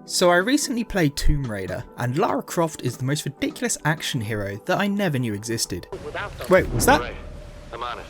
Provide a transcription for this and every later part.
So I recently played Tomb Raider, and Lara Croft is the most ridiculous action hero that I never knew existed. Wait, was that? I'm on it.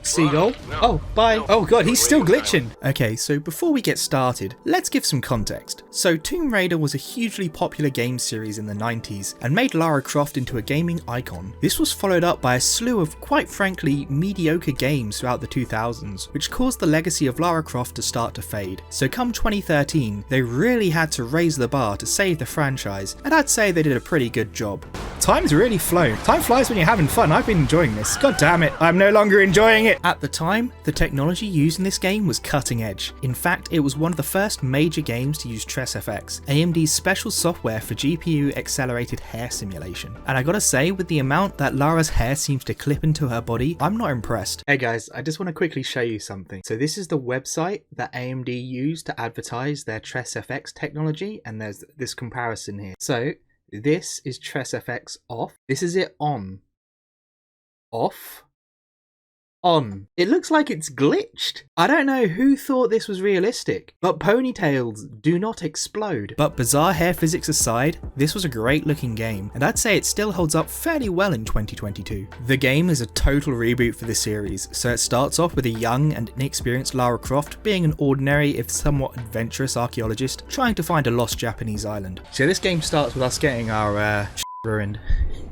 Seagull? Oh, bye. Oh god, he's still glitching. Okay, so before we get started, let's give some context. So Tomb Raider was a hugely popular game series in the 90s and made Lara Croft into a gaming icon. This was followed up by a slew of, quite frankly, mediocre games throughout the 2000s, which caused the legacy of Lara Croft to start to fade. So come 2013, they really had to raise the bar to save the franchise, and I'd say they did a pretty good job. Time's really flown. Time flies when you're having fun. I've been enjoying this. God damn it, I'm no longer enjoying it. At the time, the technology used in this game was cutting edge. In fact, it was one of the first major games to use TressFX, AMD's special software for GPU accelerated hair simulation. And I gotta say, with the amount that Lara's hair seems to clip into her body, I'm not impressed. Hey guys, I just want to quickly show you something. So this is the website that AMD used to advertise their TressFX technology, and there's this comparison here. So this is TressFX off. This is it on. Off. On. It looks like it's glitched. I don't know who thought this was realistic, but ponytails do not explode. But bizarre hair physics aside, this was a great looking game, and I'd say it still holds up fairly well in 2022. The game is a total reboot for the series, so it starts off with a young and inexperienced Lara Croft being an ordinary if somewhat adventurous archaeologist trying to find a lost Japanese island. So this game starts with us getting our ruined,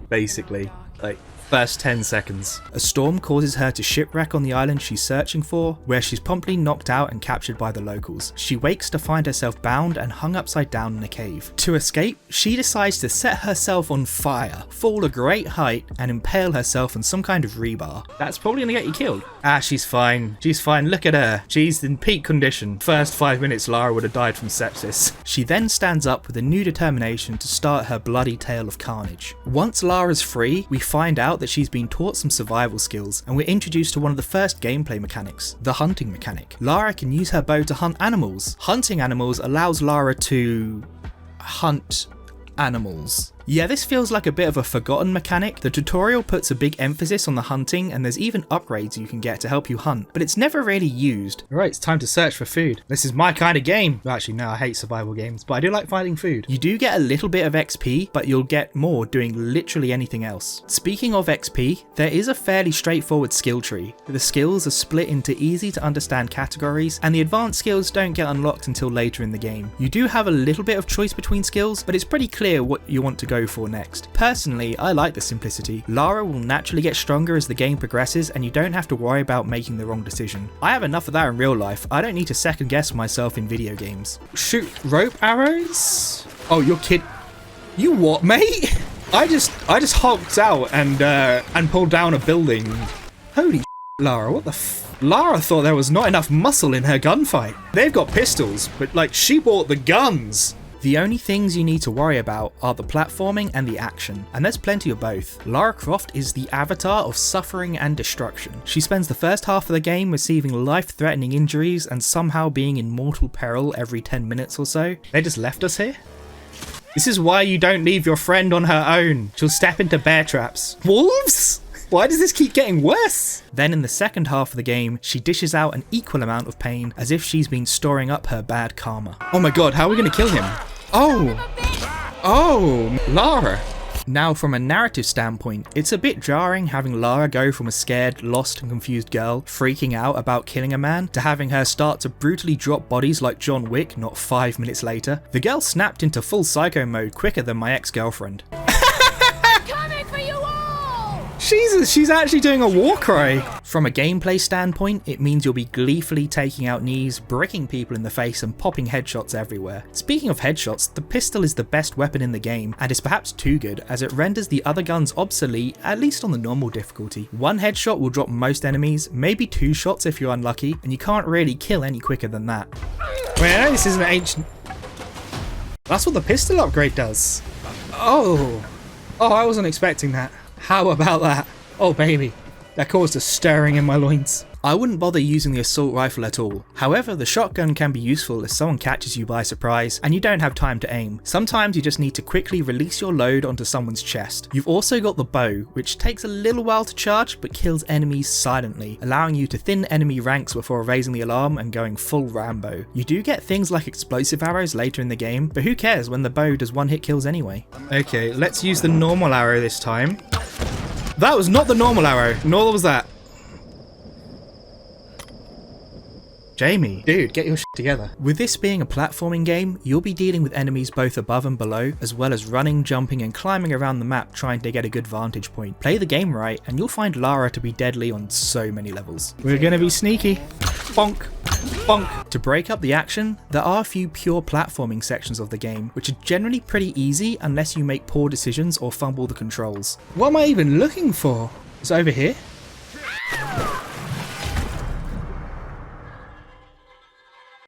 basically. Like, first 10 seconds. A storm causes her to shipwreck on the island she's searching for, where she's promptly knocked out and captured by the locals. She wakes to find herself bound and hung upside down in a cave. To escape, she decides to set herself on fire, fall a great height, and impale herself on some kind of rebar. That's probably gonna get you killed. Ah, she's fine. She's fine. Look at her. She's in peak condition. First 5 minutes, Lara would have died from sepsis. She then stands up with a new determination to start her bloody tale of carnage. Once Lara's free, we find out that she's been taught some survival skills, and we're introduced to one of the first gameplay mechanics, the hunting mechanic. Lara can use her bow to hunt animals. Hunting animals allows Lara to hunt animals. Yeah, this feels like a bit of a forgotten mechanic. The tutorial puts a big emphasis on the hunting, and there's even upgrades you can get to help you hunt, but it's never really used. Alright, it's time to search for food. This is my kind of game. Well, actually, no, I hate survival games, but I do like finding food. You do get a little bit of XP, but you'll get more doing literally anything else. Speaking of XP, there is a fairly straightforward skill tree. The skills are split into easy to understand categories, and the advanced skills don't get unlocked until later in the game. You do have a little bit of choice between skills, but it's pretty clear what you want to go for next. Personally, I like the simplicity. Lara will naturally get stronger as the game progresses, and you don't have to worry about making the wrong decision. I have enough of that in real life. I don't need to second guess myself in video games. Shoot rope arrows? Oh, you're kidding. You what, mate? I just hulked out and pulled down a building. Holy Lara, what the Lara thought there was not enough muscle in her gunfight. They've got pistols, but like, she bought the guns. The only things you need to worry about are the platforming and the action, and there's plenty of both. Lara Croft is the avatar of suffering and destruction. She spends the first half of the game receiving life-threatening injuries and somehow being in mortal peril every 10 minutes or so. They just left us here? This is why you don't leave your friend on her own. She'll step into bear traps. Wolves? Why does this keep getting worse? Then in the second half of the game, she dishes out an equal amount of pain as if she's been storing up her bad karma. Oh my god, how are we gonna kill him? Oh, Lara. Now from a narrative standpoint, it's a bit jarring having Lara go from a scared, lost and confused girl freaking out about killing a man to having her start to brutally drop bodies like John Wick not 5 minutes later. The girl snapped into full psycho mode quicker than my ex-girlfriend. She's actually doing a war cry. From a gameplay standpoint, it means you'll be gleefully taking out knees, bricking people in the face and popping headshots everywhere. Speaking of headshots, the pistol is the best weapon in the game, and is perhaps too good as it renders the other guns obsolete, at least on the normal difficulty. One headshot will drop most enemies, maybe 2 shots if you're unlucky, and you can't really kill any quicker than that. Wait, I know this isn't ancient. That's what the pistol upgrade does. Oh, I wasn't expecting that. How about that? Oh baby. That caused a stirring in my loins. I wouldn't bother using the assault rifle at all. However, the shotgun can be useful if someone catches you by surprise and you don't have time to aim. Sometimes you just need to quickly release your load onto someone's chest. You've also got the bow, which takes a little while to charge but kills enemies silently, allowing you to thin enemy ranks before raising the alarm and going full Rambo. You do get things like explosive arrows later in the game, but who cares when the bow does one hit kills anyway. Okay, let's use the normal arrow this time. That was not the normal arrow, nor was that. Jamie, dude, get your shit together. With this being a platforming game, you'll be dealing with enemies both above and below, as well as running, jumping and climbing around the map trying to get a good vantage point. Play the game right and you'll find Lara to be deadly on so many levels. We're gonna be sneaky. Bonk. Bonk. To break up the action, there are a few pure platforming sections of the game, which are generally pretty easy unless you make poor decisions or fumble the controls. What am I even looking for? It's over here?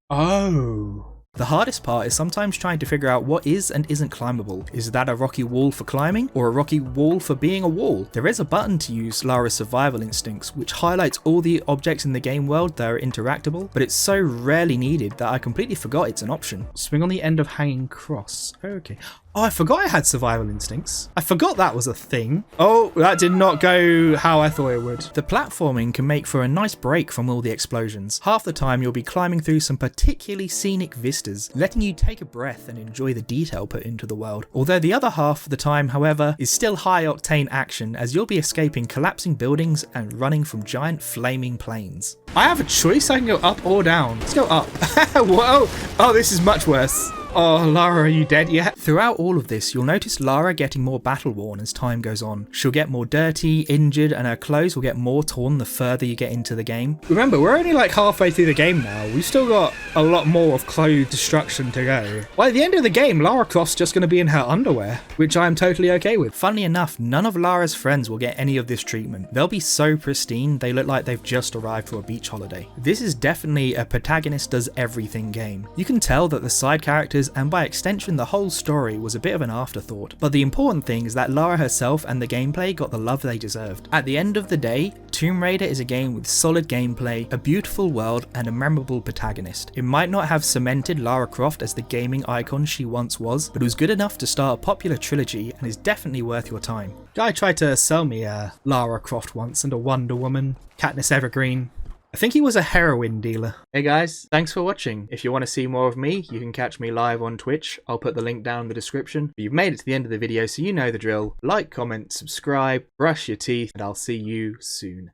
Oh. The hardest part is sometimes trying to figure out what is and isn't climbable. Is that a rocky wall for climbing, or a rocky wall for being a wall? There is a button to use Lara's survival instincts, which highlights all the objects in the game world that are interactable, but it's so rarely needed that I completely forgot it's an option. Swing on the end of hanging cross. Okay. Oh, I forgot I had survival instincts. I forgot that was a thing. Oh, that did not go how I thought it would. The platforming can make for a nice break from all the explosions. Half the time you'll be climbing through some particularly scenic vistas, letting you take a breath and enjoy the detail put into the world. Although the other half of the time, however, is still high octane action as you'll be escaping collapsing buildings and running from giant flaming planes. I have a choice, I can go up or down. Let's go up. Whoa! Oh, this is much worse. Oh, Lara, are you dead yet? Throughout all of this, you'll notice Lara getting more battle worn as time goes on. She'll get more dirty, injured, and her clothes will get more torn the further you get into the game. Remember, we're only like halfway through the game now. We've still got a lot more of clothes destruction to go. By the end of the game, Lara Croft's just going to be in her underwear, which I'm totally okay with. Funnily enough, none of Lara's friends will get any of this treatment. They'll be so pristine, they look like they've just arrived for a beach holiday. This is definitely a protagonist does everything game. You can tell that the side characters and by extension the whole story was a bit of an afterthought, but the important thing is that Lara herself and the gameplay got the love they deserved. At the end of the day, Tomb Raider is a game with solid gameplay, a beautiful world and a memorable protagonist. It might not have cemented Lara Croft as the gaming icon she once was, but it was good enough to start a popular trilogy and is definitely worth your time. Guy tried to sell me a Lara Croft once and a Wonder Woman, Katniss Evergreen. I think he was a heroin dealer. Hey guys, thanks for watching. If you want to see more of me, you can catch me live on Twitch. I'll put the link down in the description. But you've made it to the end of the video, so you know the drill. Like, comment, subscribe, brush your teeth, and I'll see you soon.